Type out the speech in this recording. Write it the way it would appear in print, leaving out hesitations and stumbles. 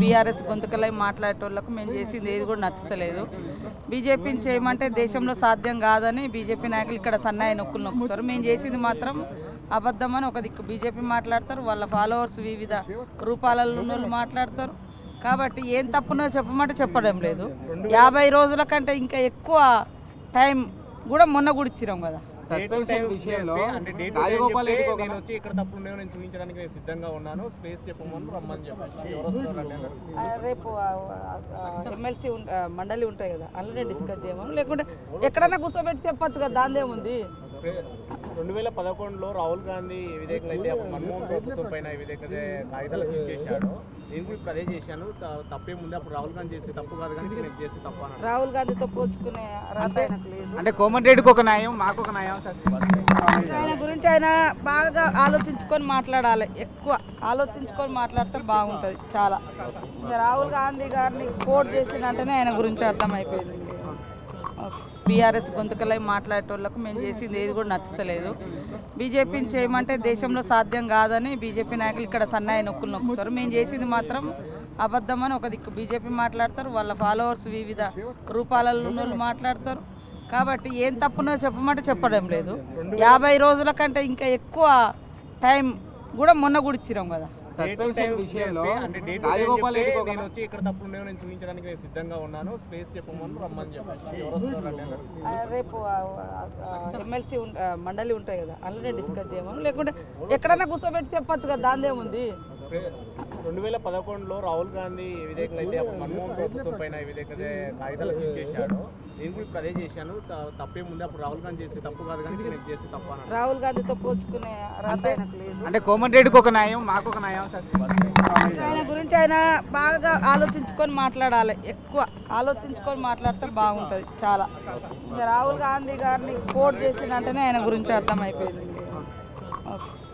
BRS గొంతుకలై మాట్లాడేటోళ్లకు మేము చేసింది ఏది కూడా నచ్చలేదు. బీజేపీని చేయమంటే దేశంలో సాధ్యం కాదని బీజేపీ నాయకులు ఇక్కడ సన్నాయి నొక్కులు నొక్కుతారు. మేము చేసింది మాత్రం అబద్ధమని ఒక దిక్కు బీజేపీ మాట్లాడతారు, వాళ్ళ ఫాలోవర్స్ వివిధ రూపాలలో ఉన్నోళ్ళు మాట్లాడతారు. కాబట్టి ఏం తప్పునో చెప్పమంటే చెప్పడం లేదు. 50 రోజుల కంటే ఇంకా ఎక్కువ టైం కూడా మొన్న కూడా ఇచ్చినాం కదా. సస్పెన్షన్ విషయంలో రాజగోపాల్ రెడ్డికి నేను వచ్చి ఇక్కడ తప్పులు ఉన్నాయో నేను చూపించడానికి నేను సిద్ధంగా ఉన్నాను, ప్లేస్ చెప్పమని రమ్మని చెప్పాను. రేపు ఎమ్మెల్సీ మండలి ఉంటాయి కదా, అందులోనే డిస్కస్ చేయమని, లేకుంటే ఎక్కడైనా కూర్చోబెట్టి చెప్పచ్చు కదా, దానిదేముంది. 2011లో రాహుల్ గాంధీ ఏ విధంగా అయితే మన్మోహన్ ప్రభుత్వం పైన ఏ విధంగా కాగితాలు చేశాడు, నేను కూడా ఇప్పుడు అదే చేశాను. తప్పేముంది, అప్పుడు రాహుల్ గాంధీ చేస్తే తప్పు కాదు కానీ నేను చేస్తే తప్ప. రాహుల్ గాంధీతో పోల్చుకునే అంటే కోమటిరెడ్డికి ఒక న్యాయం, మాకు ఒక న్యాయం. ఆయన గురించి ఆయన బాగా ఆలోచించుకొని మాట్లాడాలి, ఎక్కువ ఆలోచించుకొని మాట్లాడితే బాగుంటుంది చాలా. రాహుల్ గాంధీ గారిని కోట్ చేసినంటేనే ఆయన గురించి అర్థమైపోయింది. బీఆర్ఎస్ గొంతుకలై మాట్లాడేటోళ్లకు మేము చేసింది ఏది కూడా నచ్చలేదు. బీజేపీని చేయమంటే దేశంలో సాధ్యం కాదని బీజేపీ నాయకులు ఇక్కడ సన్నాయి నొక్కులు నొక్కుతారు. మేము చేసింది మాత్రం అబద్ధమని ఒక దిక్కు బీజేపీ మాట్లాడతారు, వాళ్ళ ఫాలోవర్స్ వివిధ రూపాలలో ఉన్నోళ్ళు మాట్లాడతారు. కాబట్టి ఏం తప్పునో చెప్పమంటే చెప్పడం లేదు. 50 రోజుల కంటే ఇంకా ఎక్కువ టైం కూడా మొన్న కూడా ఇచ్చినాం కదా. సస్పెన్షన్ విషయంలో రాజగోపాల్ రెడ్డికి నేను వచ్చి ఇక్కడ తప్పులు ఉన్నాయో నేను చూపించడానికి నేను సిద్ధంగా ఉన్నాను, ప్లేస్ చెప్పమని రమ్మని చెప్పాను. రేపు ఎమ్మెల్సీ మండలి ఉంటాయి కదా, అందులోనే డిస్కస్ చేయమని, లేకుంటే ఎక్కడైనా కూర్చోబెట్టి చెప్పచ్చు కదా, దానిదేముంది. 2011లో రాహుల్ గాంధీ ఏ విధంగా అయితే మన్మోహన్ ప్రభుత్వం పైన ఏ విధంగా కాగితాలు చేశాడు, నేను కూడా ఇప్పుడు అదే చేశాను. తప్పేముంది, అప్పుడు రాహుల్ గాంధీ చేస్తే తప్పు కాదు కానీ నేను చేస్తే తప్ప. రాహుల్ గాంధీతో పోల్చుకునే అంటే కోమటిరెడ్డికి ఒక న్యాయం, మాకు ఒక న్యాయం. ఆయన గురించి ఆయన బాగా ఆలోచించుకొని మాట్లాడాలి, ఎక్కువ ఆలోచించుకొని మాట్లాడితే బాగుంటుంది చాలా. రాహుల్ గాంధీ గారిని కోట్ చేసినంటేనే ఆయన గురించి అర్థమైపోయింది. ఓకే.